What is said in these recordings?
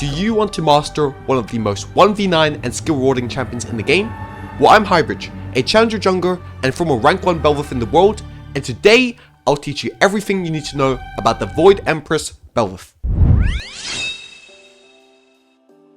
Do you want to master one of the most 1v9 and skill rewarding champions in the game? Well, I'm hybradge, a challenger jungler and former rank 1 Belveth in the world, and today I'll teach you everything you need to know about the Void Empress Belveth.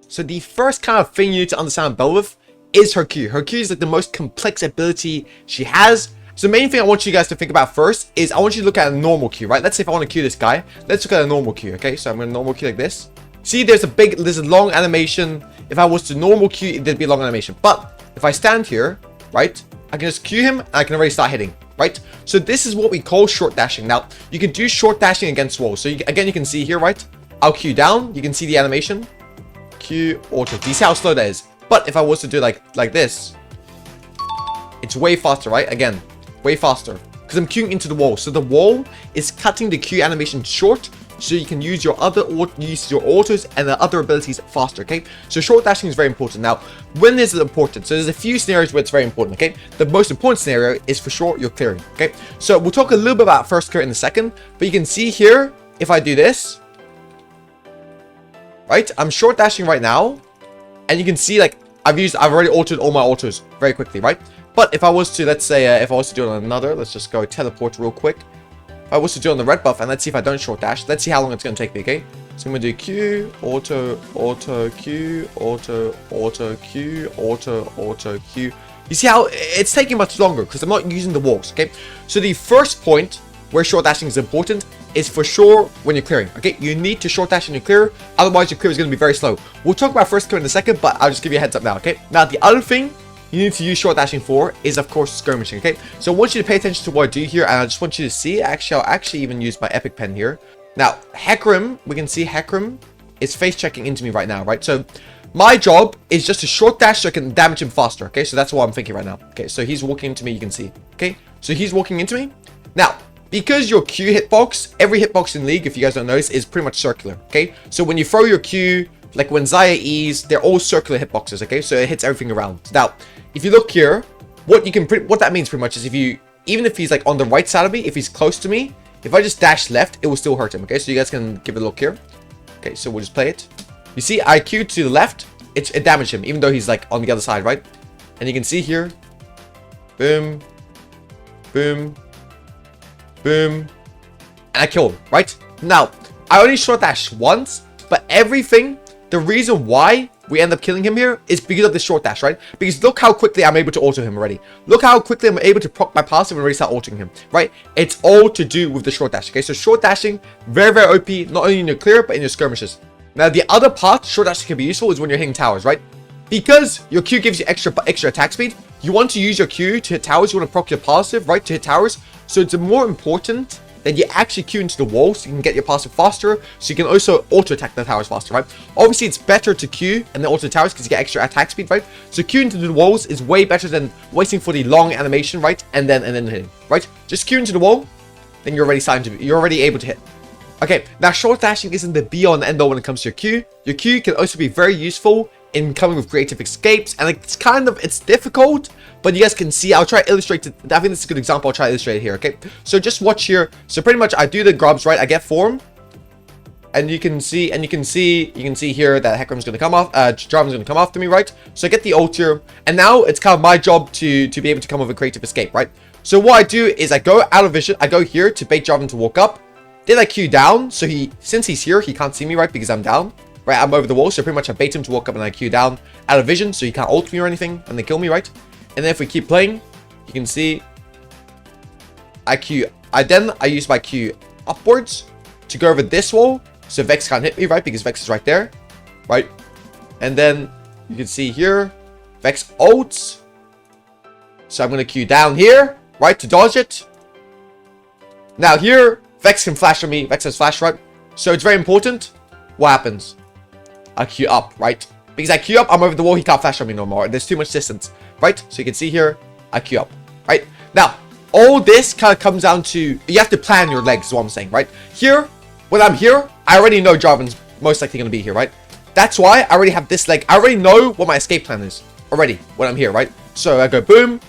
So the first kind of thing you need to understand Belveth is her Q. Her Q is like the most complex ability she has. So the main thing I want you guys to think about first is I want you to look at a normal Q, right? Let's say if I want to Q this guy, let's look at a normal Q, okay? So I'm going to normal Q like this. See, there's a long animation. If I was to normal Q, there'd be a long animation. But if I stand here, right, I can just Q him and I can already start hitting, right? So this is what we call short dashing. Now, you can do short dashing against walls. So again, you can see here, right? I'll Q down. You can see the animation. Q, auto. Do you see how slow that is? But if I was to do like this, it's way faster, right? Again, way faster. Because I'm Qing into the wall. So the wall is cutting the Q animation short, so you can use your autos and the other abilities faster, okay? So short dashing is very important. Now, when is it important? So there's a few scenarios where it's very important, okay? The most important scenario is for sure you're clearing, okay? So we'll talk a little bit about first clear in a second, but you can see here, if I do this, right? I'm short dashing right now, and you can see like I've already altered all my autos very quickly, right? But if I was to, let's say, if I was to do it on another, let's just go teleport real quick. If I was to do it on the red buff, and let's see if I don't short dash, let's see how long it's going to take me, okay? So I'm going to do Q, auto, auto, Q, auto, auto, Q, auto, auto, Q. You see how it's taking much longer because I'm not using the walls, okay? So the first point where short dashing is important is for sure when you're clearing, okay? You need to short dash when you clear, otherwise your clear is going to be very slow. We'll talk about first clear in a second, but I'll just give you a heads up now, okay? Now, the other thing you need to use short dashing for is, of course, skirmishing, okay? So I want you to pay attention to what I do here, and I just want you to see. Actually, I'll actually even use my epic pen here. Now, Hecarim, we can see Hecarim is face checking into me right now, right? So my job is just to short dash so I can damage him faster, okay? So that's what I'm thinking right now. Okay, so he's walking into me, you can see, okay? So he's walking into me. Now, because your Q hitbox, every hitbox in League, if you guys don't notice, is pretty much circular, okay? So when you throw your Q, like when Xayah E's, they're all circular hitboxes, okay? So it hits everything around. Now, if you look here, what that means pretty much is even if he's like on the right side of me, if he's close to me, if I just dash left, it will still hurt him, okay? So you guys can give it a look here. Okay, so we'll just play it. You see, I Q to the left, it damaged him, even though he's like on the other side, right? And you can see here, boom, boom, boom, and I killed him, right? Now, I only short dash once, but the reason why we end up killing him here is because of the short dash, right? Because look how quickly I'm able to auto him already. Look how quickly I'm able to proc my passive and already start autoing him, right? It's all to do with the short dash, okay? So short dashing, very, very OP, not only in your clear, but in your skirmishes. Now, the other part short dashing can be useful is when you're hitting towers, right? Because your Q gives you extra attack speed, you want to use your Q to hit towers, you want to proc your passive, right, to hit towers. So it's more important that you actually Q into the wall so you can get your passive faster, so you can also auto-attack the towers faster, right? Obviously, it's better to Q and then auto towers because you get extra attack speed, right? So Q into the walls is way better than waiting for the long animation, right? And then hitting, right? Just Q into the wall, then you're already able to hit. Okay, now short dashing isn't the be-all and end-all when it comes to your Q. Your Q can also be very useful in coming with creative escapes, and it's difficult, but you guys can see. I'll try to illustrate it. I think this is a good example. I'll try to illustrate it here, okay? So just watch here. So pretty much I do the grubs, right? I get form, and you can see here that Hecarim's gonna come off, Jarvan's gonna come after me, right? So I get the ult here, and now it's kind of my job to be able to come with a creative escape, right? So what I do is I go out of vision, I go here to bait Jarvan to walk up, then I Q down, so since he's here, he can't see me, right? Because I'm down. Right, I'm over the wall, so pretty much I bait him to walk up and I Q down out of vision, so he can't ult me or anything, and they kill me, right? And then if we keep playing, you can see I use my Q upwards to go over this wall, so Vex can't hit me, right? Because Vex is right there, right? And then you can see here, Vex ults, so I'm gonna Q down here, right, to dodge it. Now here, Vex can flash on me. Vex has flash, right? So it's very important. What happens? I Q up, right? Because I Q up, I'm over the wall, he can't flash on me no more. There's too much distance, right? So you can see here, I Q up, right? Now, all this kind of comes down to, you have to plan your legs, is what I'm saying, right? Here, when I'm here, I already know Jarvan's most likely going to be here, right? That's why I already have this leg. I already know what my escape plan is already when I'm here, right? So I go boom.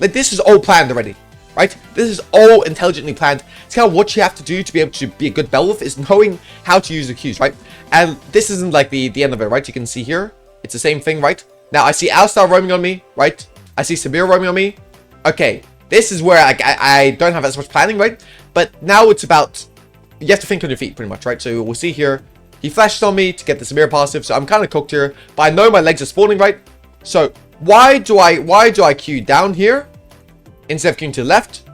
Like this is all planned already, right? This is all intelligently planned. It's kind of what you have to do to be able to be a good Belveth, is knowing how to use the Qs, right? And this isn't like the end of it, right? You can see here, it's the same thing, right? Now, I see Alistar roaming on me, right? I see Samir roaming on me. Okay, this is where I don't have as much planning, right? But now it's about, you have to think on your feet, pretty much, right? So we'll see here, he flashes on me to get the Samir passive, so I'm kind of cooked here, but I know my legs are spawning, right? So why do I queue down here instead of queuing to the left?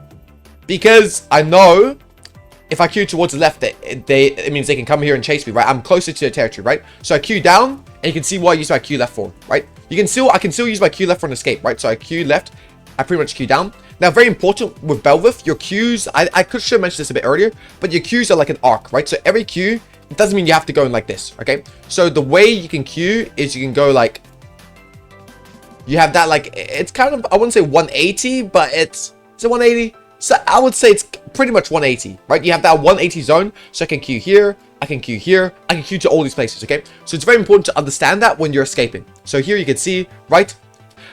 Because I know if I queue towards the left, it means they can come here and chase me, right? I'm closer to their territory, right? So I queue down, and you can see what I use my Q left for, right? I can still use my Q left for an escape, right? So I Q left, I pretty much Q down. Now, very important with Belveth, your Qs, I should have mentioned this a bit earlier, but your Qs are like an arc, right? So every Q, it doesn't mean you have to go in like this, okay? So the way you can Q is you can go like, you have that like, it's kind of, I wouldn't say 180, but is it 180? So I would say it's pretty much 180, right? You have that 180 zone, so I can Q here, I can Q here, I can Q to all these places, okay? So it's very important to understand that when you're escaping. So here you can see, right?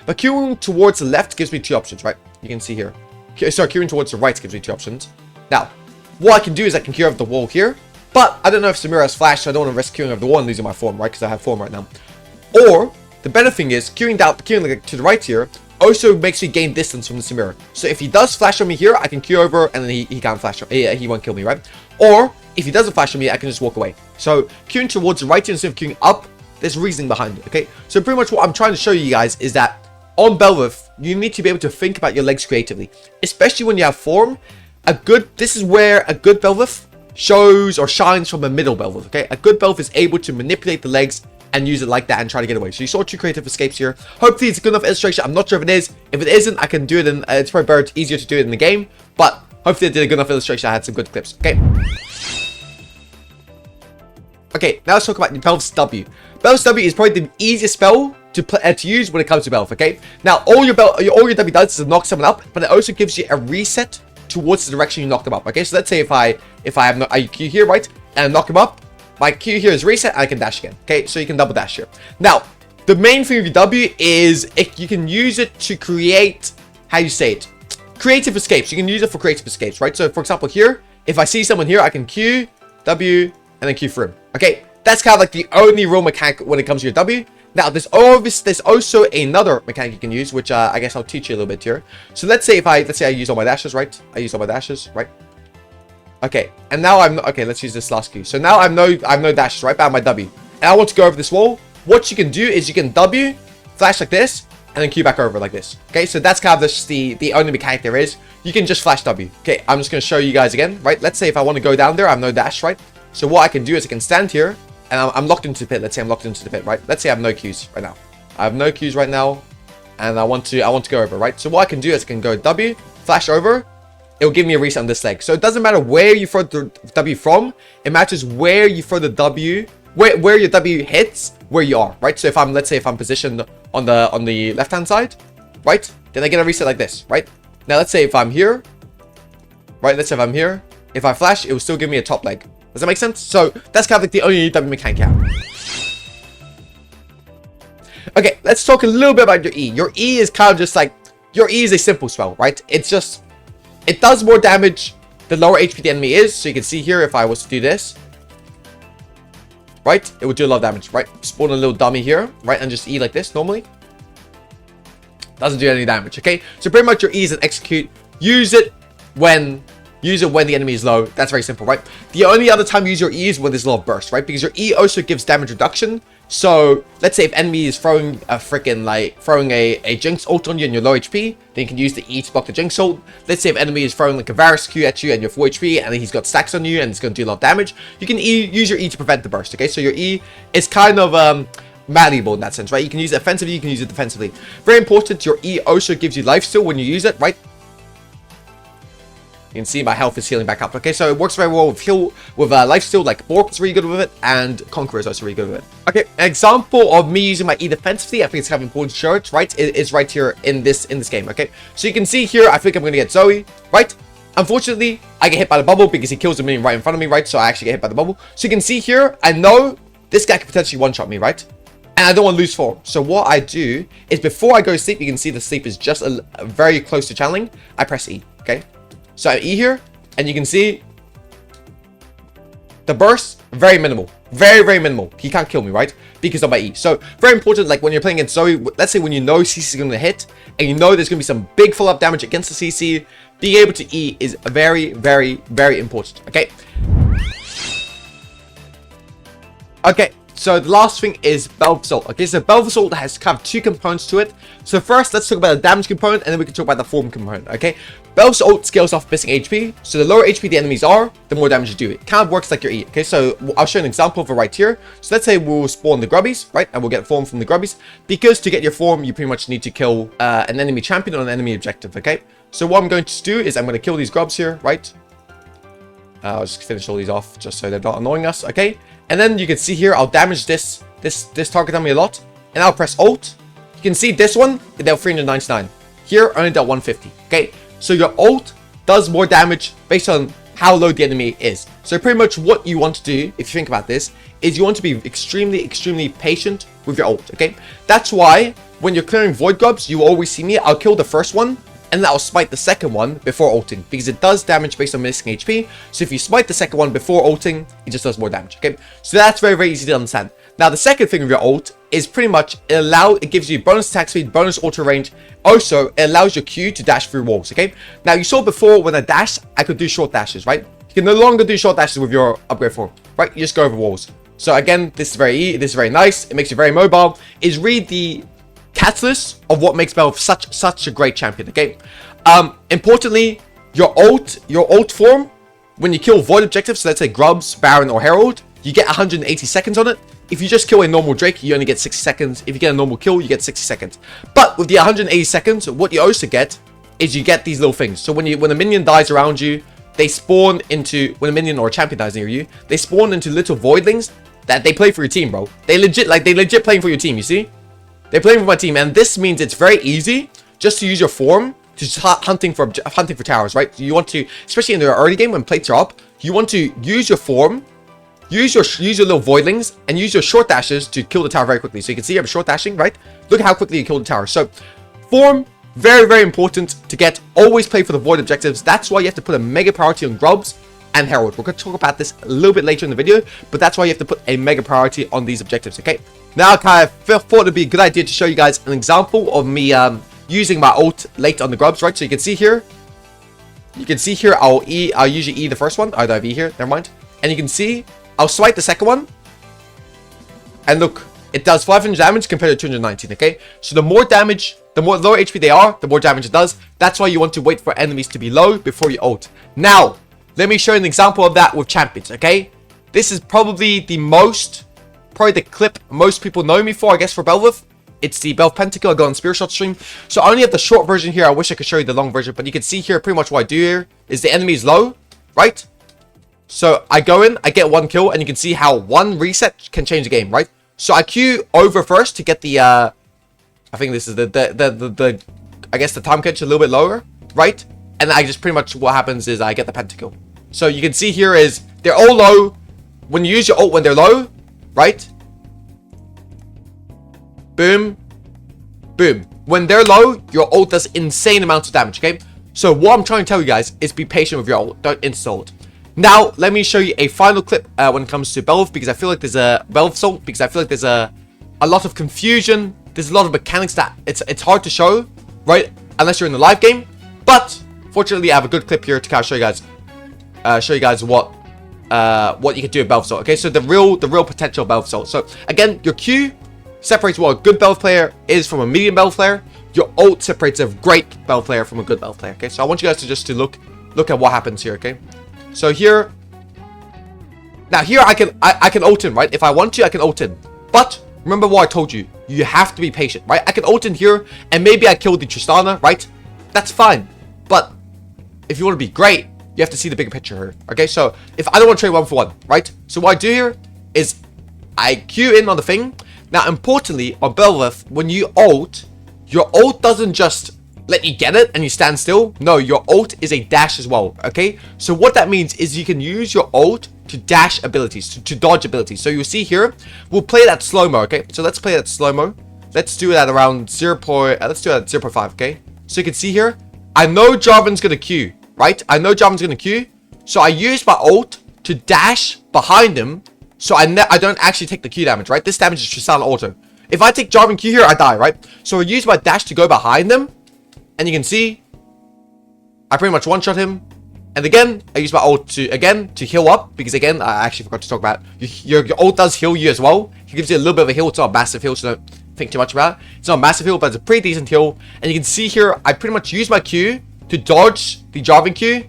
But queuing towards the left gives me two options, right? You can see here. Sorry, queuing towards the right gives me two options. Now, what I can do is I can queue over the wall here, but I don't know if Samira has flash, so I don't want to risk queuing over the wall and losing my form, right? Because I have form right now. Or, the better thing is, queuing like to the right here also makes me gain distance from the Samira. So if he does flash on me here, I can queue over and then he can't flash on me. He won't kill me, right? Or, if he doesn't flash on me, I can just walk away. So, queuing towards the right here instead of queuing up, there's reasoning behind it, okay? So pretty much what I'm trying to show you guys is that on Belveth, you need to be able to think about your legs creatively, especially when you have form. This is where a good Belveth shows or shines from a middle Belveth, okay? A good Belveth is able to manipulate the legs and use it like that and try to get away. So you saw two creative escapes here. Hopefully it's a good enough illustration. I'm not sure if it is. If it isn't, I can do it in, it's probably better, easier to do it in the game, but hopefully I did a good enough illustration. I had some good clips, okay? Okay, now let's talk about Belveth's W. Belveth's W is probably the easiest spell to use when it comes to Belveth, okay? Now, all your W does is to knock someone up, but it also gives you a reset towards the direction you knocked them up, okay? So let's say if I have I Q here, right, and I knock him up, my Q here is reset, and I can dash again, okay? So you can double dash here. Now, the main thing of your W is you can use it to create, how you say it, creative escapes. You can use it for creative escapes, right? So, for example, here, if I see someone here, I can Q, W, and then Q through him, okay? That's kind of like the only real mechanic when it comes to your W. Now, there's also another mechanic you can use, which I guess I'll teach you a little bit here. So let's say I use all my dashes, right? I use all my dashes, right? Okay, and now okay, let's use this last Q. So now I have no dashes, right? But I have my W. And I want to go over this wall. What you can do is you can W, flash like this, and then Q back over like this. Okay, so that's kind of the only mechanic there is. You can just flash W. Okay, I'm just going to show you guys again, right? Let's say if I want to go down there, I have no dash, right? So what I can do is I can stand here, and I'm locked into the pit. Let's say I'm locked into the pit, right? Let's say I have no Qs right now. I have no Qs right now, and I want to go over, right? So what I can do is I can go W, flash over. It will give me a reset on this leg. So it doesn't matter where you throw the W from. It matters where you throw the W, where your W hits, where you are, right? So if let's say I'm positioned on the left-hand side, right? Then I get a reset like this, right? Now let's say if I'm here, right? Let's say if I'm here, if I flash, it will still give me a top leg. Does that make sense? So that's kind of like the only W mechanic you have. Okay, let's talk a little bit about your E. Your E is kind of just like, your E is a simple spell, right? It's just, it does more damage the lower HP the enemy is. So you can see here, if I was to do this, right? It would do a lot of damage, right? Spawn a little dummy here, right? And just E like this normally. Doesn't do any damage, okay? So pretty much your E is an execute. Use it when the enemy is low. That's very simple, right? The only other time you use your E is when there's a lot of burst, right? Because your E also gives damage reduction. So let's say if enemy is throwing a freaking throwing a Jinx ult on you and you're low HP, then you can use the E to block the Jinx ult. Let's say if enemy is throwing like a Varus Q at you and you're full HP and he's got stacks on you and it's going to do a lot of damage, you can use your E to prevent the burst, okay? So your E is kind of malleable in that sense, right? You can use it offensively, you can use it defensively. Very important, your E also gives you lifesteal when you use it, right? You can see my health is healing back up. Okay, so it works very well with lifesteal, like Bork is really good with it, and Conqueror is also really good with it. Okay, an example of me using my E defensively, I think it's kind of important to show it, right? It is right here in this game, okay? So you can see here, I think I'm going to get Zoe, right? Unfortunately, I get hit by the bubble because he kills a minion right in front of me, right? So I actually get hit by the bubble. So you can see here, I know this guy could potentially one-shot me, right? And I don't want to lose form. So what I do is before I go to sleep, you can see the sleep is just very close to channeling. I press E. okay? So I E here, and you can see the burst, very minimal. Very, very minimal. He can't kill me, right? Because of my E. So, very important, like, when you're playing against Zoe, let's say when you know CC is going to hit, and you know there's going to be some big follow-up damage against the CC, being able to E is very, very, very important, okay? Okay, so the last thing is Belveth Assault. Okay, so Belveth Assault has kind of two components to it. So first, let's talk about the damage component, and then we can talk about the form component, okay? Belveth Assault scales off missing HP. So the lower HP the enemies are, the more damage you do. It kind of works like your E, okay? So I'll show an example of it right here. So let's say we'll spawn the grubbies, right? And we'll get form from the grubbies. Because to get your form, you pretty much need to kill an enemy champion on an enemy objective, okay? So what I'm going to do is I'm going to kill these grubs here, right? I'll just finish all these off just so they're not annoying us, okay? And then you can see here, I'll damage this target on me a lot. And I'll press Alt. You can see this one, it dealt 399. Here, only dealt 150, okay? So your Alt does more damage based on how low the enemy is. So pretty much what you want to do, if you think about this, is you want to be extremely, extremely patient with your Alt, okay? That's why when you're clearing Void Grubs, you always see me, I'll kill the first one, and then I'll smite the second one before ulting, because it does damage based on missing HP. So if you smite the second one before ulting, it just does more damage, okay? So that's very, very easy to understand. Now, the second thing with your ult is pretty much it gives you bonus attack speed, bonus auto range. Also, it allows your Q to dash through walls, okay? Now, you saw before when I dashed, I could do short dashes, right? You can no longer do short dashes with your upgrade form, right? You just go over walls. So again, this is very nice. It makes you very mobile. Is really the catalyst of what makes Belveth such a great champion, okay? Importantly, your ult form, when you kill void objectives, so let's say Grubs, Baron, or Herald, you get 180 seconds on it. If you just kill a normal Drake, you only get 60 seconds. If you get a normal kill, you get 60 seconds. But with the 180 seconds, what you also get is you get these little things. So when a minion dies around you, they spawn into, when a minion or a champion dies near you, they spawn into little voidlings that they play for your team, bro. They legit playing for your team, you see? They're playing for my team, and this means it's very easy just to use your form to start hunting for towers, right? You want to, especially in the early game when plates are up, you want to use your form, use your little voidlings, and use your short dashes to kill the tower very quickly. So you can see I'm short dashing, right? Look at how quickly you kill the tower. So form, very, very important to get. Always play for the void objectives. That's why you have to put a mega priority on Grubs and Herald. We're going to talk about this a little bit later in the video, but that's why you have to put a mega priority on these objectives, okay? Now, I kind of thought it'd be a good idea to show you guys an example of me using my ult late on the Grubs, right? So you can see here, I'll usually E the first one. I don't have E here, never mind. And you can see, I'll smite the second one. And look, it does 500 damage compared to 219, okay? So the more damage, the more lower HP they are, the more damage it does. That's why you want to wait for enemies to be low before you ult. Now, let me show you an example of that with champions, okay? This is probably the clip most people know me for, I guess, for Belveth. It's the Belveth Pentakill. I go on Spear Shot stream. So I only have the short version here. I wish I could show you the long version, but you can see here pretty much what I do here is the enemy is low, right? So I go in, I get one kill, and you can see how one reset can change the game, right? So I Q over first to get the, I think this is I guess the time catch a little bit lower, right? And I just pretty much what happens is I get the pentakill. So you can see here is they're all low. When you use your ult when they're low, right? Boom. Boom. When they're low, your ult does insane amounts of damage, okay? So what I'm trying to tell you guys is be patient with your ult. Don't install it. Now, let me show you a final clip when it comes to Belveth, because I feel like there's a Belveth Assault, because I feel like there's a lot of confusion. There's a lot of mechanics that it's hard to show, right? Unless you're in the live game. But fortunately, I have a good clip here to kind of show you guys what you can do with Belveth Assault. Okay, so the real potential of Belveth Assault. So again, your Q separates what a good Belveth player is from a medium Belveth player. Your ult separates a great Belveth player from a good Belveth player. Okay, so I want you guys to look at what happens here. Okay, so here, now here I can ult in, right? If I want to, I can ult in. But remember what I told you. You have to be patient, right? I can ult in here, and maybe I killed the Tristana, right? That's fine. But if you want to be great, you have to see the bigger picture here. Okay, so if I don't want to trade 1-for-1, right? So what I do here is I Q in on the thing. Now, importantly, on Belveth, when you ult, your ult doesn't just let you get it and you stand still. No, your ult is a dash as well, okay? So what that means is you can use your ult to dash abilities, to dodge abilities. So you'll see here, we'll play that slow-mo, okay? So let's play that slow-mo. Let's do it at around let's do it at 0.5, okay? So you can see here, I know Jarvan's gonna Q, right? I know Jarvan's gonna Q. So I use my ult to dash behind him. So I don't actually take the Q damage, right? This damage is just silent auto. If I take Jarvan Q here, I die, right? So I use my dash to go behind them. And you can see, I pretty much one-shot him. And again, I use my ult to heal up. Because again, I actually forgot to talk about, your ult does heal you as well. It gives you a little bit of a heal. It's not a massive heal, so don't think too much about it. It's not a massive heal, but it's a pretty decent heal. And you can see here, I pretty much use my Q to dodge the Jarvan Q.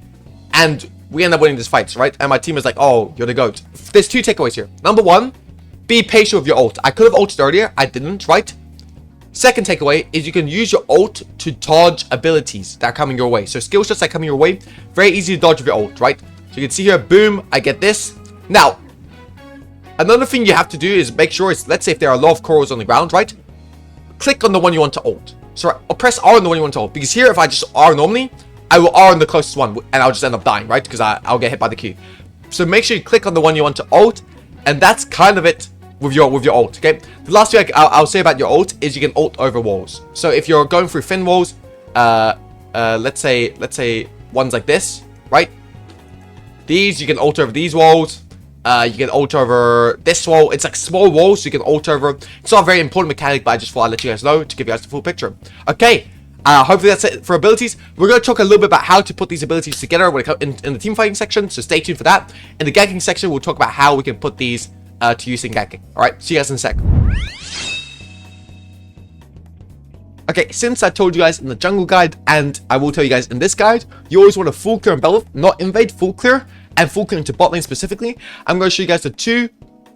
And we end up winning this fight, right? And my team is like, oh, you're the GOAT. There's two takeaways here. Number one, be patient with your ult. I could have ulted earlier. I didn't, right? Second takeaway is you can use your ult to dodge abilities that are coming your way. So skill shots that are coming your way, very easy to dodge with your ult, right? So you can see here, boom, I get this. Now, another thing you have to do is make sure it's, let's say if there are a lot of corals on the ground, right? Click on the one you want to ult. So or press R on the one you want to ult. Because here, if I just R normally, I will R on the closest one and I'll just end up dying, right? Because I'll get hit by the Q. So make sure you click on the one you want to ult. And that's kind of it with your ult, okay? The last thing I'll say about your ult is you can ult over walls. So if you're going through thin walls, let's say ones like this, right? These, you can ult over these walls. You can ult over this wall. It's like small walls, so you can ult over. It's not a very important mechanic, but I just thought I'd let you guys know to give you guys the full picture. Okay, hopefully that's it for abilities. We're going to talk a little bit about how to put these abilities together when it comes in the team fighting section, so stay tuned for that. In the ganking section, we'll talk about how we can put these to use in ganking. Alright, see you guys in a sec. Okay, since I told you guys in the jungle guide, and I will tell you guys in this guide, you always want to full clear and Belveth, not invade, full clear, and full clear into bot lane specifically. I'm going to show you guys the two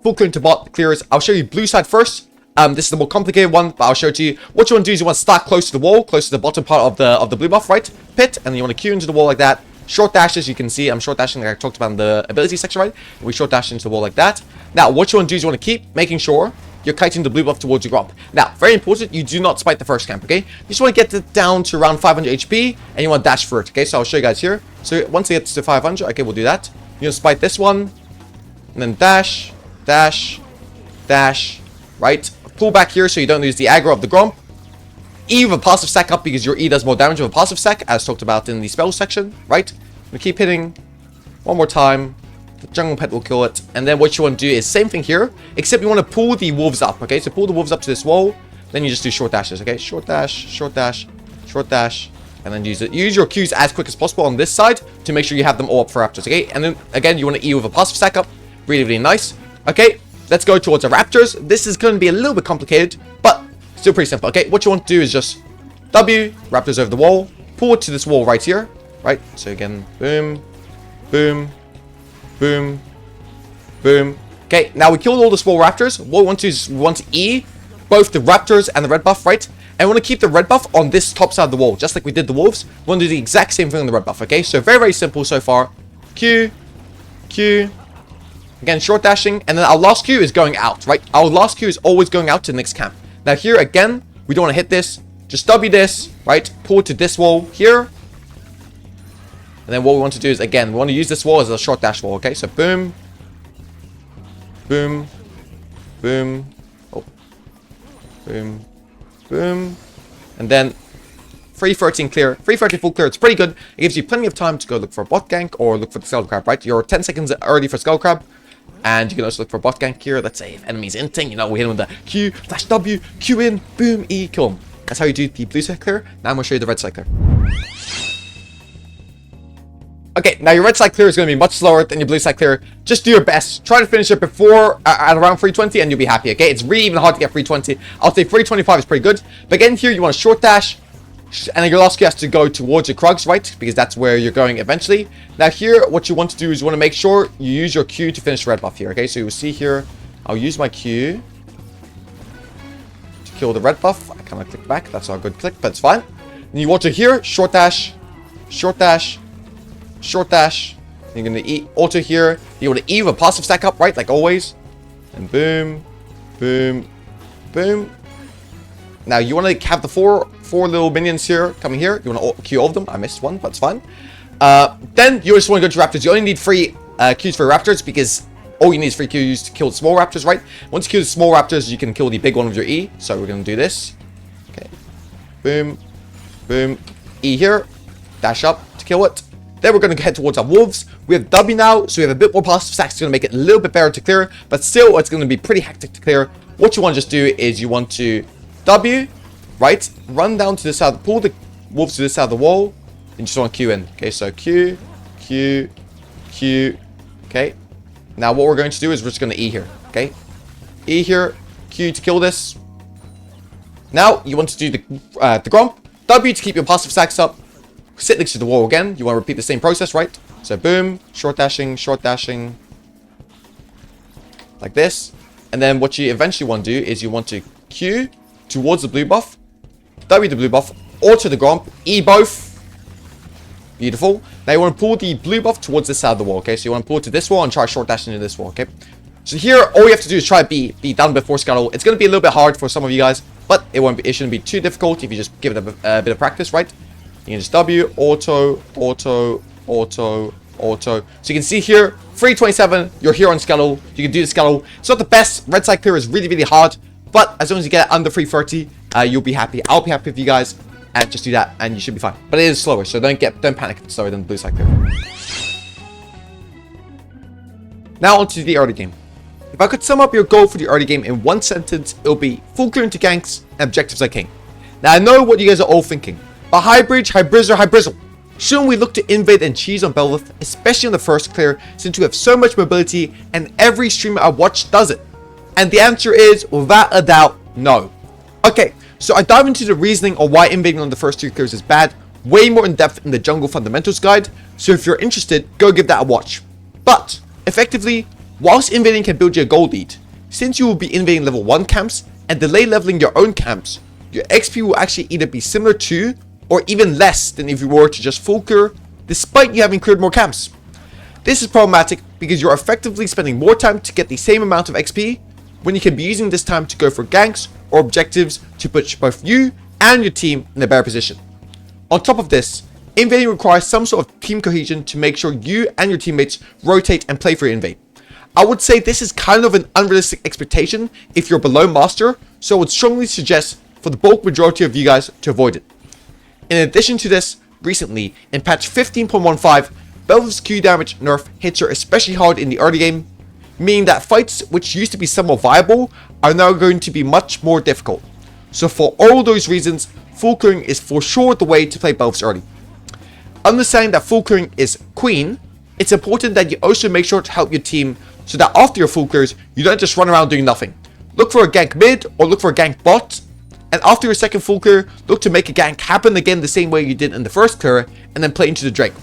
full clear into bot clears. I'll show you blue side first. This is the more complicated one, but I'll show it to you. What you want to do is you want to start close to the wall, close to the bottom part of the blue buff, right? Pit, and then you want to queue into the wall like that. Short dashes, you can see I'm short dashing like I talked about in the ability section, right? We short dash into the wall like that. Now, what you want to do is you want to keep making sure you're kiting the blue buff towards your gromp. Now, very important, you do not spite the first camp, okay? You just want to get it down to around 500 HP, and you want to dash for it, okay? So I'll show you guys here. So once it gets to 500, okay, we'll do that. You're going to spite this one, and then dash, dash, dash, right? Pull back here so you don't lose the aggro of the gromp. E with a passive stack up because your E does more damage with a passive stack, as talked about in the spell section, right? We keep hitting one more time. The jungle pet will kill it. And then what you want to do is same thing here, except you want to pull the wolves up, okay? So pull the wolves up to this wall. Then you just do short dashes, okay? Short dash, short dash, short dash. And then use it. Use your Qs as quick as possible on this side to make sure you have them all up for raptors, okay? And then again, you want to E with a passive stack up. Really, really nice. Okay, let's go towards the raptors. This is going to be a little bit complicated, but still pretty simple, okay? What you want to do is just W, raptors over the wall, pull it to this wall right here, right? So again, boom, boom, boom, boom. Okay, now we killed all the small raptors. What we want to do is we want to E both the raptors and the red buff, right? And we want to keep the red buff on this top side of the wall, just like we did the wolves. We want to do the exact same thing on the red buff, okay? So very, very simple so far. Q, Q, again, short dashing, and then our last Q is going out, right? Our last Q is always going out to the next camp. Now here, again, we don't want to hit this. Just W this, right? Pull to this wall here. And then what we want to do is, again, we want to use this wall as a short dash wall, okay? So boom, boom, boom, oh, boom, boom, and then 313 clear, 330 full clear. It's pretty good. It gives you plenty of time to go look for a bot gank or look for the skull crab, right? You're 10 seconds early for skull crab. And you can also look for bot gank here. Let's say if enemies inting, you know, we hit him with the Q, flash W, Q in, boom, E, kill him. That's how you do the blue side clear. Now I'm going to show you the red side clear. Okay, now your red side clear is going to be much slower than your blue side clear. Just do your best. Try to finish it before, at around 320 and you'll be happy, okay? It's really even hard to get 320. I'll say 325 is pretty good. But again, here you want a short dash. And then your last Q has to go towards your Krugs, right? Because that's where you're going eventually. Now here, what you want to do is you want to make sure you use your Q to finish the red buff here, okay? So you'll see here, I'll use my Q to kill the red buff. I kind of click back. That's not a good click, but it's fine. And you want to here, short dash, short dash, short dash. You're going to E auto here. You want to E with a passive stack up, right? Like always. And boom, boom, boom. Now you want to have the four little minions here coming here. You want to Q all of them. I missed one, but it's fine. Then you just want to go to raptors. You only need 3 Qs for raptors because all you need is 3 Qs to kill the small raptors, right? Once you kill the small raptors, you can kill the big one with your E. So we're going to do this. Okay. Boom. Boom. E here. dash up to kill it. Then we're going to head towards our wolves. We have W now, so we have a bit more passive stacks. It's going to make it a little bit better to clear, but still it's going to be pretty hectic to clear. What you want to just do is you want to W, right? Run down to this side, pull the wolves to this side of the wall, and you just want to Q in. Okay, so Q, Q, Q. Okay. Now what we're going to do is we're just going to E here. Okay. E here, Q to kill this. Now you want to do the Gromp, W to keep your passive stacks up. Sit next to the wall again. You want to repeat the same process, right? So boom, short dashing, like this. And then what you eventually want to do is you want to Q towards the blue buff, W the blue buff, auto the Gromp, E both. Beautiful. Now you want to pull the blue buff towards this side of the wall, okay? So you want to pull it to this wall and try short dash into this wall, okay? So here, all you have to do is try to be done before Scuttle. It's going to be a little bit hard for some of you guys, but it shouldn't be too difficult if you just give it a bit of practice, right? You can just W, auto, auto, auto, auto. So you can see here, 327, you're here on Scuttle. You can do the Scuttle. It's not the best. Red side clear is really, really hard, but as long as you get it under 330, you'll be happy. I'll be happy with you guys, and just do that, and you should be fine. But it is slower, so don't panic if it's slower than the blue side clear. Now onto the early game. If I could sum up your goal for the early game in one sentence, it would be full clear into ganks and objectives like king. Now I know what you guys are all thinking. But hybridge, hybrizzle. Shouldn't we look to invade and cheese on Belveth, especially on the first clear, since we have so much mobility and every streamer I watch does it? And the answer is, without a doubt, no. Okay, so I dive into the reasoning on why invading on the first 2 clears is bad, way more in depth in the Jungle Fundamentals guide, so if you're interested, go give that a watch. But, effectively, whilst invading can build you a gold lead, since you will be invading level 1 camps and delay leveling your own camps, your XP will actually either be similar to or even less than if you were to just full clear, despite you having cleared more camps. This is problematic because you're effectively spending more time to get the same amount of XP when you can be using this time to go for ganks or objectives to put both you and your team in a better position. On top of this, invading requires some sort of team cohesion to make sure you and your teammates rotate and play for your invade. I would say this is kind of an unrealistic expectation if you're below master, so I would strongly suggest for the bulk majority of you guys to avoid it. In addition to this, recently, in patch 15.15, Belveth's Q damage nerf hits her especially hard in the early game, meaning that fights which used to be somewhat viable are now going to be much more difficult. So for all those reasons, full clearing is for sure the way to play Belveth's early. Understanding that full clearing is queen, it's important that you also make sure to help your team so that after your full clears, you don't just run around doing nothing. Look for a gank mid or look for a gank bot, and after your second full clear, look to make a gank happen again the same way you did in the first clear, and then play into the Drake.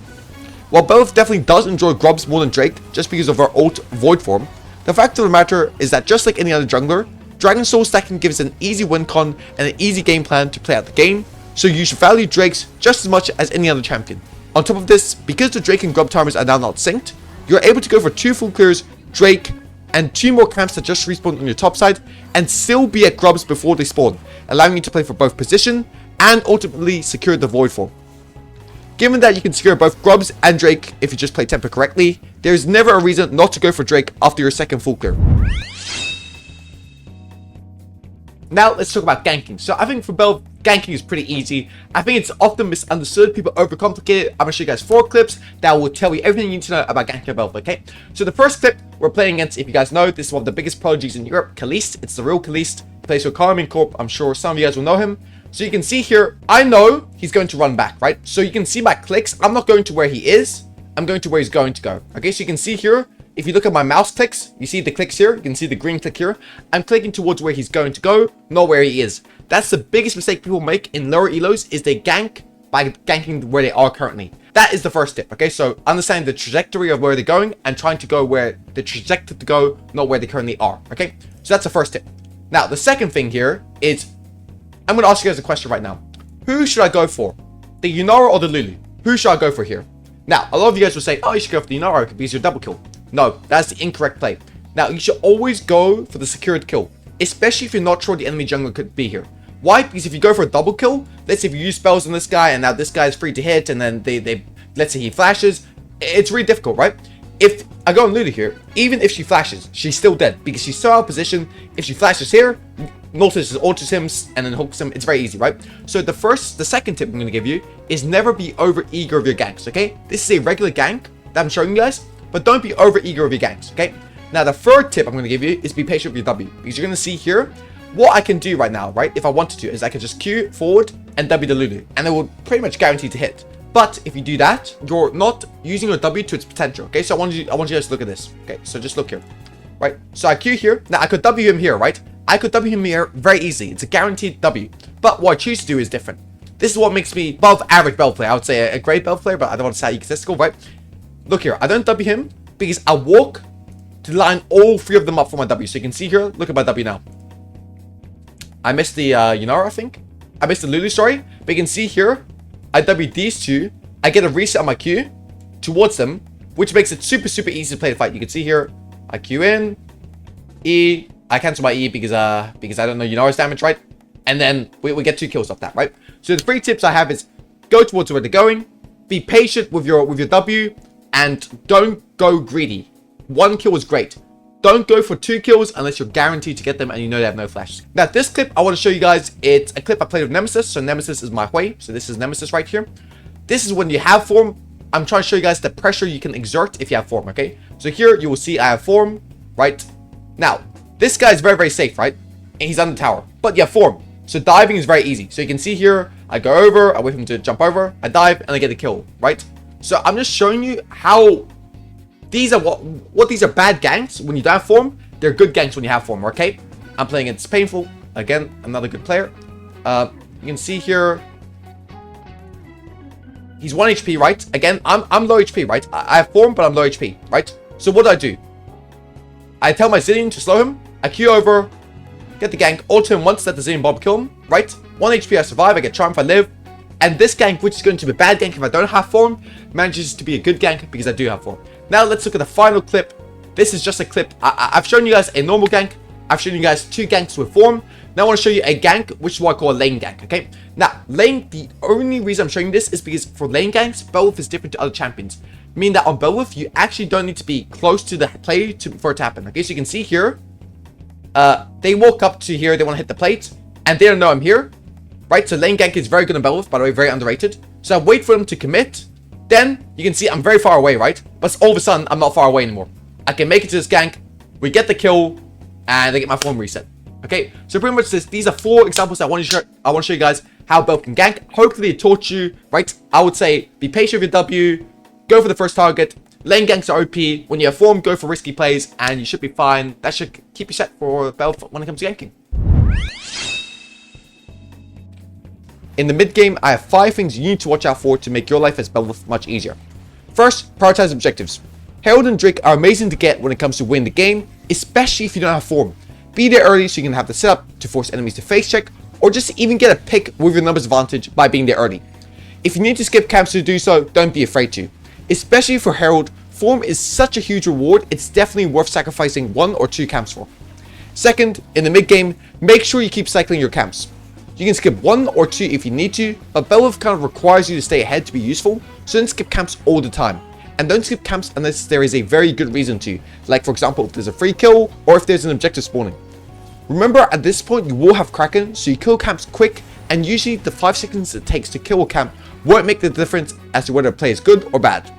While Belveth definitely does enjoy grubs more than Drake, just because of her ult Void form, the fact of the matter is that just like any other jungler, Dragon Soul stacking gives an easy win con and an easy game plan to play out the game, so you should value Drakes just as much as any other champion. On top of this, because the Drake and grub timers are now not synced, you're able to go for 2 full clears, Drake, and 2 more camps that just respawn on your top side, and still be at grubs before they spawn, allowing you to play for both position and ultimately secure the Void form. Given that you can secure both grubs and Drake if you just play tempo correctly, there is never a reason not to go for Drake after your second full clear. Now let's talk about ganking. So I think for Belveth, ganking is pretty easy. I think it's often misunderstood. People overcomplicate it. I'm going to show you guys 4 clips that will tell you everything you need to know about ganking Belveth, okay? So the first clip we're playing against, if you guys know, this is one of the biggest prodigies in Europe, Kalist. It's the real Kalist. He plays for Carmine Corp. I'm sure some of you guys will know him. So you can see here, I know he's going to run back, right? So you can see my clicks. I'm not going to where he is. I'm going to where he's going to go. Okay, so you can see here, if you look at my mouse clicks, you see the clicks here. You can see the green click here. I'm clicking towards where he's going to go, not where he is. That's the biggest mistake people make in lower elos, is they gank by ganking where they are currently. That is the first tip, okay? So understanding the trajectory of where they're going and trying to go where the trajectory to go, not where they currently are, okay? So that's the first tip. Now, the second thing here is, I'm going to ask you guys a question right now. Who should I go for? The Yunara or the Lulu? Who should I go for here? Now, a lot of you guys will say, oh, you should go for the Yunara because you're double kill. No, that's the incorrect play. Now, you should always go for the secured kill, especially if you're not sure the enemy jungler could be here. Why? Because if you go for a double kill, let's say if you use spells on this guy and now this guy is free to hit and then let's say he flashes, it's really difficult, right? If I go on Lulu here, even if she flashes, she's still dead because she's so out of position. If she flashes here, notice just autos him and then hooks him. It's very easy, right? So the second tip I'm going to give you is never be over eager of your ganks, okay? This is a regular gank that I'm showing you guys, but don't be over eager of your ganks, okay? Now the third tip I'm going to give you is be patient with your W, because you're going to see here what I can do right now, right? If I wanted to, is I could just Q forward and W the Lulu, and it will pretty much guarantee to hit. But if you do that, you're not using your W to its potential, okay? So I want you guys to look at this, okay? So just look here, right? So I Q here. Now I could W him here, right? I could W him here very easily. It's a guaranteed W. But what I choose to do is different. This is what makes me above average Belveth player. I would say a great Belveth player, but I don't want to sound egotistical, right? Look here. I don't W him because I walk to line all three of them up for my W. So you can see here, look at my W now. I missed the Yunara, I think. I missed the Lulu, sorry. But you can see here, I W these two. I get a reset on my Q towards them, which makes it super, super easy to play the fight. You can see here, I Q in, E. I cancel my E because I don't know Yunara's damage, right? And then we get 2 kills off that, right? So the 3 tips I have is go towards where they're going, be patient with your W, and don't go greedy. 1 kill is great. Don't go for 2 kills unless you're guaranteed to get them and you know they have no flash. Now this clip I want to show you guys, it's a clip I played with Nemesis. So Nemesis is my way. So this is Nemesis right here. This is when you have form. I'm trying to show you guys the pressure you can exert if you have form, okay? So here you will see I have form, right? Now, this guy is very, very safe, right? And he's on the tower, but you have form. So diving is very easy. So you can see here, I go over, I wait for him to jump over, I dive, and I get a kill, right? So I'm just showing you how these are what these are bad ganks when you don't have form. They're good ganks when you have form, okay? I'm playing against Painful. Again, another good player. You can see here, he's 1 HP, right? Again, I'm low HP, right? I have form, but I'm low HP, right? So what do? I tell my Zillion to slow him. I Q over, get the gank, auto him once, let the Zillion bomb kill him, right? 1 HP, I survive, I get charm if I live. And this gank, which is going to be a bad gank if I don't have form, manages to be a good gank because I do have form. Now let's look at the final clip. This is just a clip. I've shown you guys a normal gank. I've shown you guys 2 ganks with form. Now I want to show you a gank, which is what I call a lane gank, okay? Now, lane, the only reason I'm showing this is because for lane ganks, Belveth is different to other champions. Meaning that on Belveth, you actually don't need to be close to the player for it to happen. Okay, so you can see here, they walk up to here, they want to hit the plate, and they don't know I'm here, right? So lane gank is very good on Belveth, by the way, very underrated. So I wait for them to commit, then you can see I'm very far away, right? But all of a sudden, I'm not far away anymore. I can make it to this gank, we get the kill, and I get my form reset. Okay, so pretty much these are 4 examples I want to show you guys how Belveth can gank. Hopefully it taught you, right? I would say be patient with your W, go for the first target. Lane ganks are OP. When you have form, go for risky plays, and you should be fine. That should keep you set for Belveth when it comes to ganking. In the mid game, I have 5 things you need to watch out for to make your life as Belveth much easier. First, prioritize objectives. Herald and Drake are amazing to get when it comes to winning the game, especially if you don't have form. Be there early so you can have the setup to force enemies to face check, or just even get a pick with your numbers advantage by being there early. If you need to skip camps to do so, don't be afraid to. Especially for Herald, form is such a huge reward, it's definitely worth sacrificing 1 or 2 camps for. Second, in the mid game, make sure you keep cycling your camps. You can skip 1 or 2 if you need to, but Belveth kind of requires you to stay ahead to be useful, so don't skip camps all the time. And don't skip camps unless there is a very good reason to, like for example if there's a free kill or if there's an objective spawning. Remember, at this point you will have Kraken, so you kill camps quick, and usually the 5 seconds it takes to kill a camp won't make the difference as to whether a play is good or bad.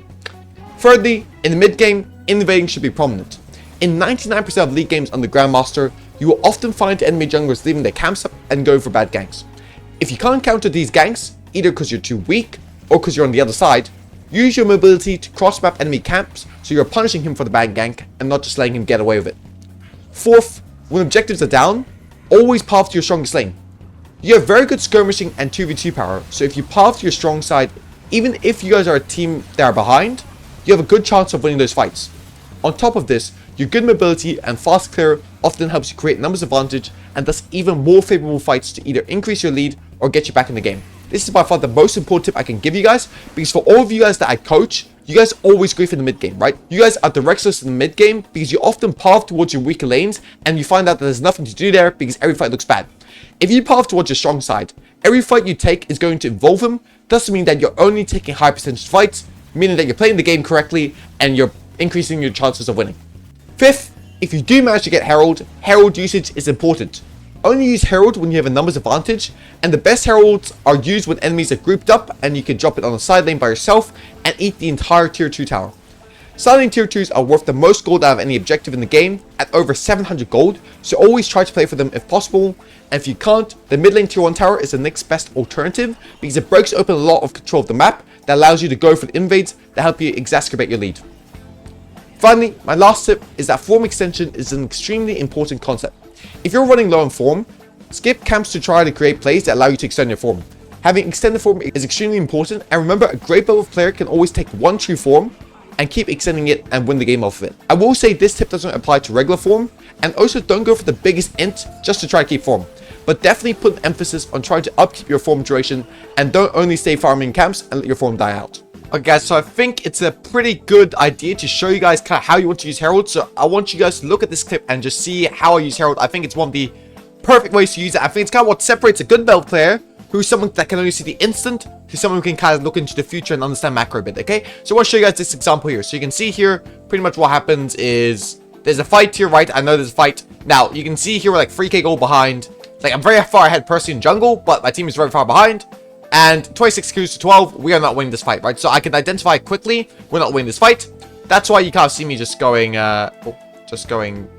Thirdly, in the mid game, innovating should be prominent. In 99% of league games on the Grandmaster, you will often find enemy junglers leaving their camps up and going for bad ganks. If you can't counter these ganks, either because you're too weak or because you're on the other side, use your mobility to cross-map enemy camps so you're punishing him for the bad gank and not just letting him get away with it. Fourth, when objectives are down, always path to your strongest lane. You have very good skirmishing and 2v2 power, so if you path to your strong side, even if you guys are a team that are behind, you have a good chance of winning those fights. On top of this, your good mobility and fast clear often helps you create numbers advantage and thus even more favorable fights to either increase your lead or get you back in the game. This is by far the most important tip I can give you guys, because for all of you guys that I coach, you guys always grief in the mid game, right? You guys are directionless in the mid game because you often path towards your weaker lanes and you find out that there's nothing to do there because every fight looks bad. If you path towards your strong side, every fight you take is going to involve him. Doesn't mean that you're only taking high percentage fights, meaning that you're playing the game correctly and you're increasing your chances of winning. Fifth, if you do manage to get Herald, Herald usage is important. Only use Herald when you have a numbers advantage, and the best Heralds are used when enemies are grouped up and you can drop it on a side lane by yourself and eat the entire tier 2 tower. Side lane tier 2s are worth the most gold out of any objective in the game at over 700 gold, so always try to play for them if possible, and if you can't, the mid lane tier 1 tower is the next best alternative because it breaks open a lot of control of the map that allows you to go for the invades that help you exacerbate your lead. Finally, my last tip is that form extension is an extremely important concept. If you're running low on form, skip camps to try to create plays that allow you to extend your form. Having extended form is extremely important, and remember, a great Belveth player can always take one true form and keep extending it and win the game off of it. I will say this tip doesn't apply to regular form, and also don't go for the biggest int just to try to keep form, but definitely put an emphasis on trying to upkeep your form duration and don't only stay farming camps and let your form die out. Okay guys, so I think it's a pretty good idea to show you guys kind of how you want to use Herald. So I want you guys to look at this clip and just see how I use Herald. I think it's one of the perfect ways to use it. I think it's kind of what separates a good Belveth player, who's someone that can only see the instant, to someone who can kind of look into the future and understand macro a bit, okay? So I want to show you guys this example here. So you can see here, pretty much what happens is, there's a fight here, right? I know there's a fight. Now, you can see here we're like 3k gold behind. Like, I'm very far ahead personally in jungle, but my team is very far behind. And 26 Qs to 12, we are not winning this fight, right? So I can identify quickly, we're not winning this fight. That's why you can't see me just going, you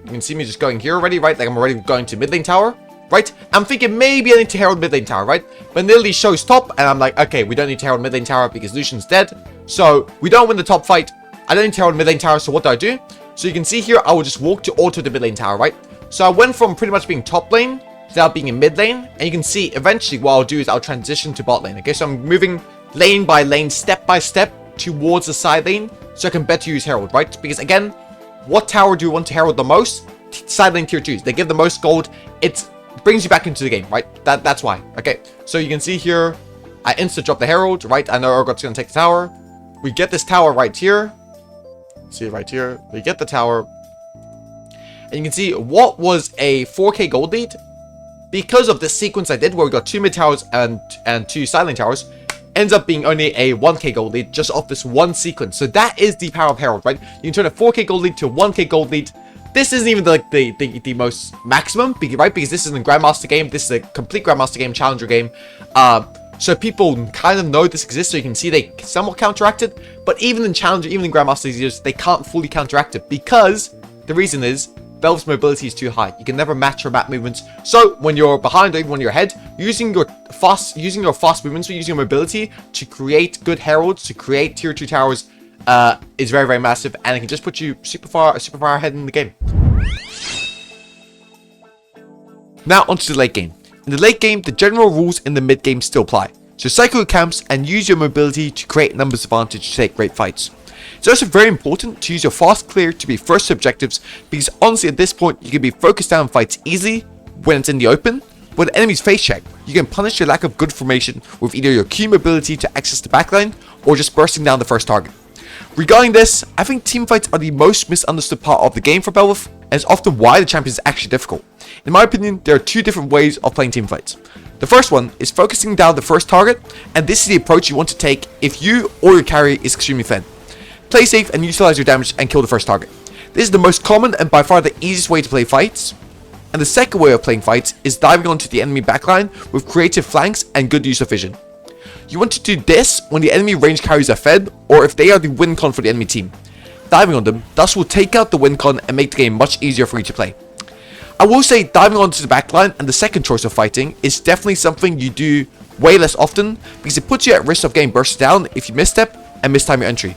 can see me just going here already, right? Like, I'm already going to mid lane tower, right? I'm thinking maybe I need to herald mid lane tower, right? But literally shows top, and I'm like, okay, we don't need to herald mid lane tower because Lucian's dead. So we don't win the top fight. I don't need to herald mid lane tower, so what do? So you can see here, I will just walk to auto the mid lane tower, right? So I went from pretty much being top lane to now being in mid lane, and you can see eventually what I'll do is I'll transition to bot lane, okay? So I'm moving lane by lane, step by step towards the side lane, so I can better use herald, right? Because again, what tower do you want to herald the most? Side lane tier 2s. They give the most gold. It brings you back into the game, right? That's why. Okay, so you can see here, I insta drop the herald, right? I know Urgot's gonna take the tower. We get this tower right here. See it right here. We get the tower, and you can see what was a 4k gold lead because of this sequence I did, where we got 2 mid towers and 2 side lane towers, ends up being only a 1k gold lead just off this one sequence. So that is the power of herald, right? You can turn a 4k gold lead to a 1k gold lead. This isn't even like the most maximum, right? Because this isn't a Grandmaster game. This is a complete Grandmaster game, Challenger game. So people kind of know this exists, so you can see they somewhat counteract it. But even in Challenger, even in Grandmaster years, they can't fully counteract it because the reason is Belveth's mobility is too high. You can never match your map movements. So when you're behind or even when you're ahead, using your fast movements, or using your mobility to create good heralds, to create tier 2 towers, is very, very massive, and it can just put you super far ahead in the game. Now onto the late game. In the late game, the general rules in the mid game still apply. So cycle your camps and use your mobility to create numbers advantage to take great fights. It's also very important to use your fast clear to be first to objectives, because honestly at this point you can be focused down fights easily when it's in the open. When the enemy's face check, you can punish your lack of good formation with either your Q mobility to access the backline or just bursting down the first target. Regarding this, I think teamfights are the most misunderstood part of the game for Belveth, and it's often why the champion is actually difficult. In my opinion, there are 2 different ways of playing teamfights. The first one is focusing down the first target, and this is the approach you want to take if you or your carry is extremely fed. Play safe and utilize your damage and kill the first target. This is the most common and by far the easiest way to play fights. And the second way of playing fights is diving onto the enemy backline with creative flanks and good use of vision. You want to do this when the enemy range carries are fed, or if they are the win con for the enemy team. Diving on them thus will take out the win con and make the game much easier for you to play. I will say diving onto the backline and the second choice of fighting is definitely something you do way less often, because it puts you at risk of getting bursted down if you misstep and mistime your entry.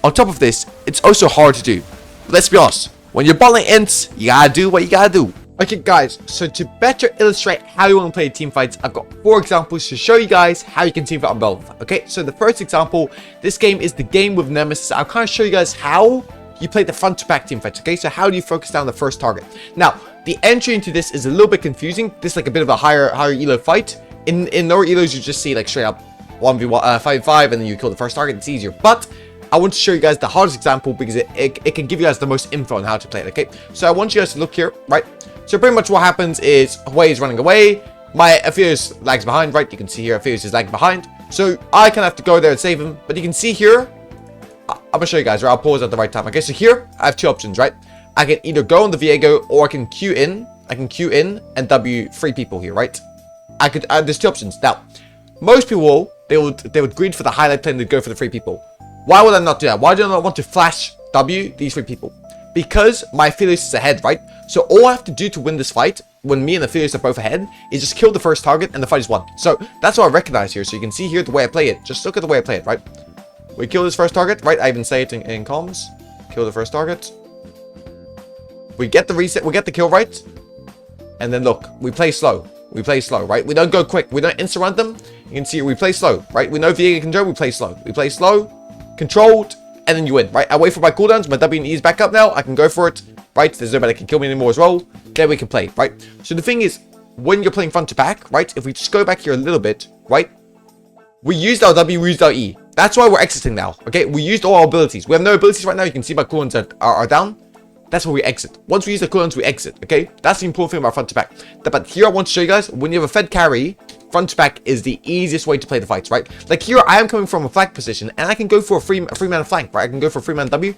On top of this, it's also hard to do. But let's be honest, when you're balling ints, you gotta do what you gotta do. Okay guys, so to better illustrate how you want to play team fights, I've got 4 examples to show you guys how you can team fight on Belveth. Okay, so the first example, this game is the game with Nemesis. I'll kind of show you guys how you play the front to back team fights. Okay, so how do you focus down the first target? Now, the entry into this is a little bit confusing. This is like a bit of a higher elo fight. In lower elos, you just see like straight up 1v1, 5v5, and then you kill the first target. It's easier, but I want to show you guys the hardest example because it can give you guys the most info on how to play it, okay? So I want you guys to look here, right? So pretty much what happens is Huey is running away. My Aphelios lags behind, right? You can see here Aphelios is lagging behind. So I kind of have to go there and save him. But you can see here, I'm going to show you guys, right? I'll pause at the right time. Okay, so here I have 2 options, right? I can either go on the Viego or I can queue in. I can Q in and W 3 people here, right? I could, there's 2 options. Now, most people, they would greed for the highlight plane to go for the 3 people. Why would I not do that? Why do I not want to flash W these 3 people? Because my Aphelios is ahead, right? So all I have to do to win this fight, when me and Aphelios are both ahead, is just kill the first target and the fight is won. So that's what I recognize here. So you can see here the way I play it. Just look at the way I play it, right? We kill this first target, right? I even say it in comms. Kill the first target. We get the reset, we get the kill, right? And then look, we play slow. We play slow, right? We don't go quick. We don't insta-run them. You can see we play slow, right? We know Viega can go, we play slow. We play slow, controlled, and then you win, right? I wait for my cooldowns. My W and E is back up now. I can go for it, right? There's nobody that can kill me anymore as well. Then we can play, right? So the thing is, when you're playing front to back, right? If we just go back here a little bit, right? We used our W, we used our E. That's why we're exiting now, okay? We used all our abilities. We have no abilities right now. You can see my cooldowns are down. That's where we exit. Once we use the cooldowns, we exit, okay? That's the important thing about front to back. But here I want to show you guys, when you have a fed carry, front to back is the easiest way to play the fights, right? Like here, I am coming from a flank position, and I can go for a free man flank, right? I can go for a free man W.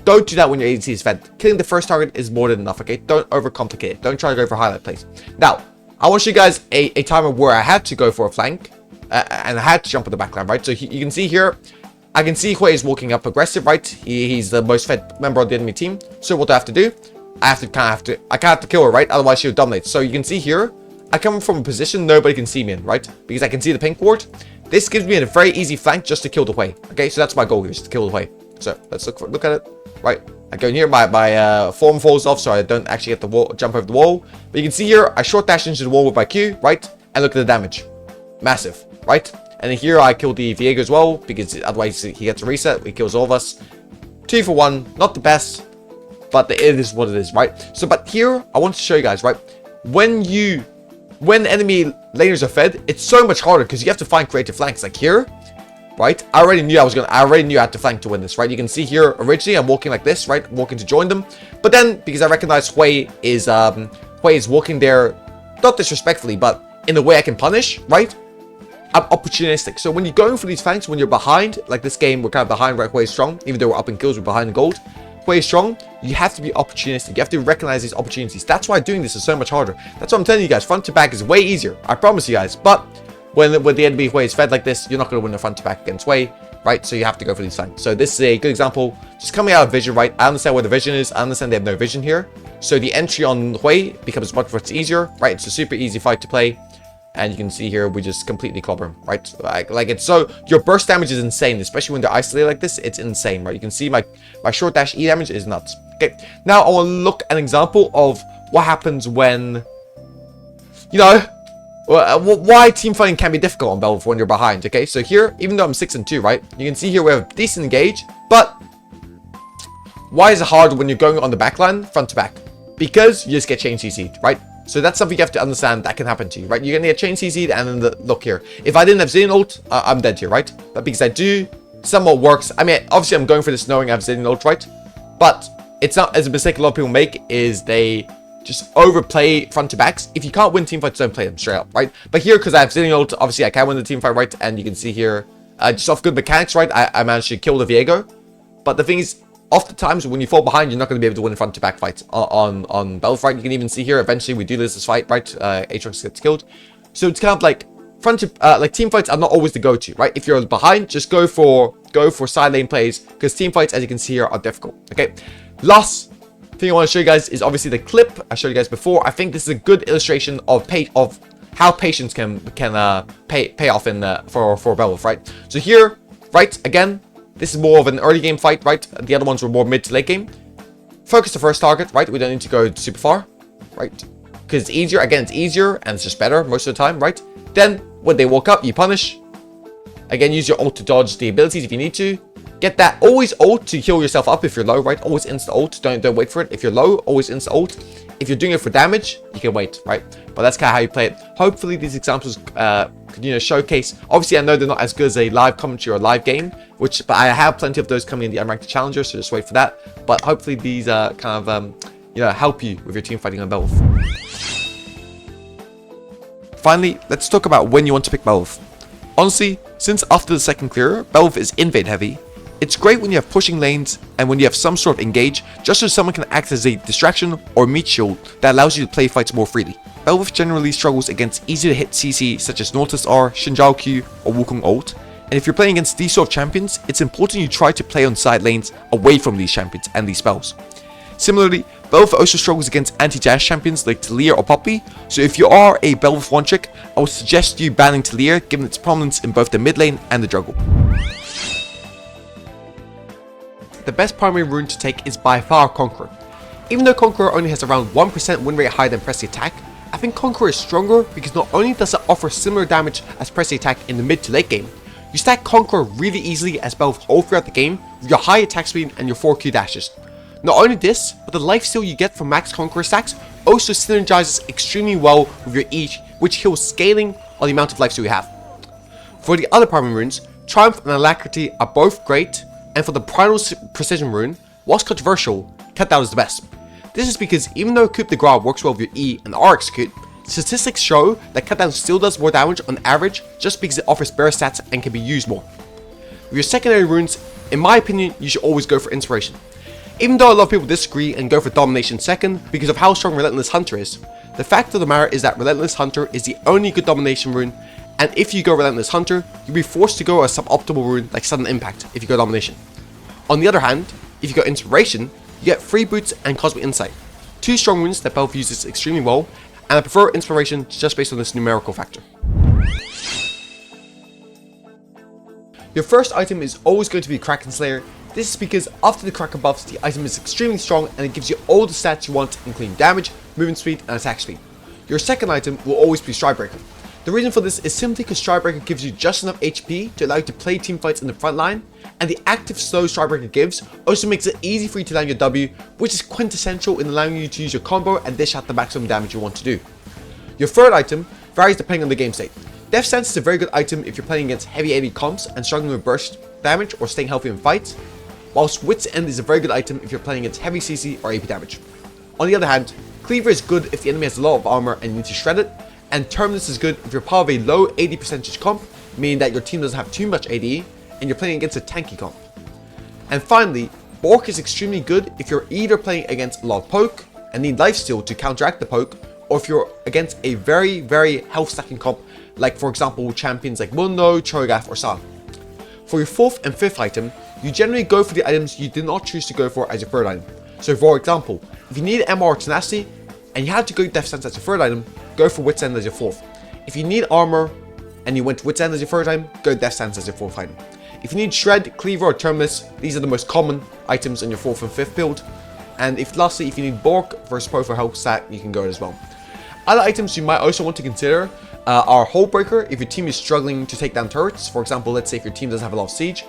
Don't do that when your ADC is fed. Killing the first target is more than enough, okay? Don't overcomplicate it. Don't try to go for highlight plays. Now, I want to show you guys a timer where I had to go for a flank, and I had to jump on the backline, right? So you can see here, I can see Hui is walking up aggressive, right? He's the most fed member of the enemy team. So what do I have to do? I kind of have to kill her, right? Otherwise she'll dominate. So you can see here, I come from a position nobody can see me in, right? Because I can see the pink ward. This gives me a very easy flank just to kill the Hui. Okay, so that's my goal here, is to kill the Hui. So let's look at it. Right, I go in here, my form falls off, so I don't actually get the wall, jump over the wall. But you can see here, I short dash into the wall with my Q, right? And look at the damage. Massive, right? And then here I kill the Viega as well, because otherwise he gets a reset. He kills all of us. 2 for 1, not the best, but it is what it is, right? So, but here, I want to show you guys, right? When enemy laners are fed, it's so much harder, because you have to find creative flanks. Like here, right? I already knew I had to flank to win this, right? You can see here, originally, I'm walking like this, right? Walking to join them. But then, because I recognize Hui is walking there, not disrespectfully, but in a way I can punish, right? I'm opportunistic. So when you're going for these flanks, when you're behind, like this game, we're kind of behind, right? Hui is strong. Even though we're up in kills, we're behind in gold. Hui is strong. You have to be opportunistic. You have to recognize these opportunities. That's why doing this is so much harder. That's what I'm telling you guys. Front to back is way easier. I promise you guys. But when the enemy Hui is fed like this, you're not going to win the front to back against Hui, right? So you have to go for these flanks. So this is a good example. Just coming out of vision, right? I understand where the vision is. I understand they have no vision here. So the entry on Hui becomes much easier, right? It's a super easy fight to play. And you can see here, we just completely clobber him, right? Like it's so, your burst damage is insane, especially when they're isolated like this. It's insane, right? You can see my short dash E damage is nuts. Okay, now I want to look at an example of what happens when, you know, why team fighting can be difficult on Belveth when you're behind, okay? So here, even though I'm 6 and 2, right? You can see here we have a decent engage, but why is it hard when you're going on the backline, front to back? Because you just get chain CC'd, right? So that's something you have to understand that can happen to you, right? You're gonna get chain CC'd, and then look here. If I didn't have Zillion ult, I'm dead here, right? But because I do, somewhat works. I mean, obviously I'm going for this knowing I have Zillion ult, right? But it's not, as a mistake a lot of people make, is they just overplay front to backs. If you can't win team fights, don't play them straight up, right? But here, because I have Zillion ult, obviously I can win the team fight, right? And you can see here, just off good mechanics, right? I managed to kill the Viego. But the thing is, oft the times when you fall behind, you're not going to be able to win front to back fights on Belveth, right? You can even see here, eventually we do lose this fight, right? Aatrox gets killed. So it's kind of like like team fights are not always the go-to, right? If you're behind, just go for side lane plays, because team fights, as you can see here, are difficult. Okay, last thing I want to show you guys is obviously the clip I showed you guys before. I think this is a good illustration of how patience can pay off in for Belveth, right? So here, right, again, this is more of an early game fight, right? The other ones were more mid to late game. Focus the first target, right? We don't need to go super far, right? Because it's easier. Again, it's easier and it's just better most of the time, right? Then when they walk up, you punish. Again, use your ult to dodge the abilities if you need to. Get that. Always ult to heal yourself up if you're low, right? Always insta ult. Don't wait for it. If you're low, always insta ult. If you're doing it for damage, you can wait, right? But that's kind of how you play it. Hopefully these examples could, you know, showcase. Obviously, I know they're not as good as a live commentary or a live game, but I have plenty of those coming in the unranked challenger, so just wait for that. But hopefully these kind of you know, help you with your team fighting on Belveth. Finally, let's talk about when you want to pick Belveth. Honestly, since after the second clear, Belveth is invade heavy, It's great when you have pushing lanes and when you have some sort of engage, just so someone can act as a distraction or meat shield that allows you to play fights more freely. Belveth generally struggles against easy to hit CC such as Nautilus R, Shinjao Q, or Wukong ult, and if you're playing against these sort of champions, it's important you try to play on side lanes away from these champions and these spells. Similarly, Belveth also struggles against anti-dash champions like Talir or Poppy, so if you are a Belveth one trick, I would suggest you banning Talir given its prominence in both the mid lane and the jungle. The best primary rune to take is by far Conqueror. Even though Conqueror only has around 1% win rate higher than Press the Attack, I think Conqueror is stronger because not only does it offer similar damage as Press the Attack in the mid to late game, you stack Conqueror really easily as Belveth all throughout the game with your high attack speed and your 4Q dashes. Not only this, but the lifesteal you get from max Conqueror stacks also synergizes extremely well with your E, which heals scaling on the amount of lifesteal you have. For the other primary runes, Triumph and Alacrity are both great, and for the Primal Precision rune, whilst controversial, Cut Down is the best. This is because even though Coup de Grace works well with your E and R execute, statistics show that Cut Down still does more damage on average just because it offers better stats and can be used more. With your secondary runes, in my opinion, you should always go for Inspiration. Even though a lot of people disagree and go for Domination second because of how strong Relentless Hunter is, the fact of the matter is that Relentless Hunter is the only good Domination rune, and if you go Relentless Hunter, you'll be forced to go a suboptimal rune like Sudden Impact if you go Domination. On the other hand, if you go Inspiration, you get Free Boots and Cosmic Insight, two strong runes that Belveth uses extremely well, and I prefer Inspiration just based on this numerical factor. Your first item is always going to be Kraken Slayer. This is because after the Kraken buffs, the item is extremely strong and it gives you all the stats you want, including damage, movement speed, and attack speed. Your second item will always be Stridebreaker. The reason for this is simply because Stridebreaker gives you just enough HP to allow you to play teamfights in the front line, and the active slow Stridebreaker gives also makes it easy for you to land your W, which is quintessential in allowing you to use your combo and dish out the maximum damage you want to do. Your third item varies depending on the game state. Death Stance is a very good item if you're playing against heavy AD comps and struggling with burst damage or staying healthy in fights, whilst Wit's End is a very good item if you're playing against heavy CC or AP damage. On the other hand, Cleaver is good if the enemy has a lot of armor and you need to shred it, and Terminus is good if you're part of a low AD percentage comp, meaning that your team doesn't have too much AD, and you're playing against a tanky comp. And finally, Bork is extremely good if you're either playing against a lot of poke and need lifesteal to counteract the poke, or if you're against a very health stacking comp, like for example champions like Mundo, Cho'Gath, or Sa. For your fourth and fifth item, you generally go for the items you did not choose to go for as your third item. So for example, if you need MR or Tenacity, and you had to go Death Stance as your third item, go for Wit's End as your fourth. If you need armor, and you went Wit's End as your third item, go Death Stance as your fourth item. If you need Shred, Cleaver, or Terminus, these are the most common items in your fourth and fifth build. And lastly, if you need Bork versus Pro for health stat, you can go it as well. Other items you might also want to consider are Hullbreaker if your team is struggling to take down turrets. For example, let's say if your team doesn't have a lot of siege.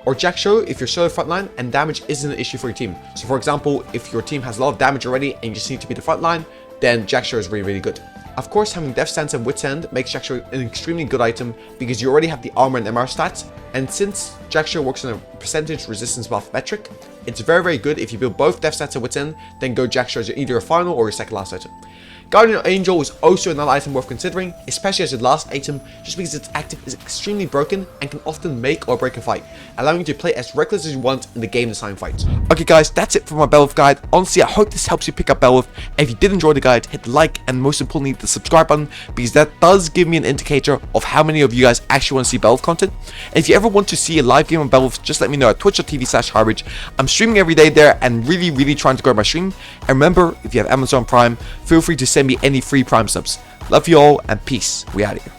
Or Jack Show if you're solo frontline and damage isn't an issue for your team. So for example, if your team has a lot of damage already and you just need to be the frontline, then Jack Show is really good. Of course, having Death Stance and Wit's End makes Jack Show an extremely good item because you already have the armor and MR stats, and since Jack Show works on a percentage resistance buff metric, it's very good if you build both Death Stance and Wit's End, then go Jack Show as either a final or your second last item. Guardian Angel is also another item worth considering, especially as your last item, just because its active is extremely broken and can often make or break a fight, allowing you to play as reckless as you want in the game design fights. Okay guys, that's it for my Belveth guide. Honestly, I hope this helps you pick up Belveth. If you did enjoy the guide, hit the like and most importantly the subscribe button, because that does give me an indicator of how many of you guys actually want to see Belveth content. And if you ever want to see a live game on Belveth, just let me know at twitch.tv/hybradge. I'm streaming every day there and really trying to grow my stream. And remember, if you have Amazon Prime, feel free to send me any free Prime subs. Love you all and peace. We out of here.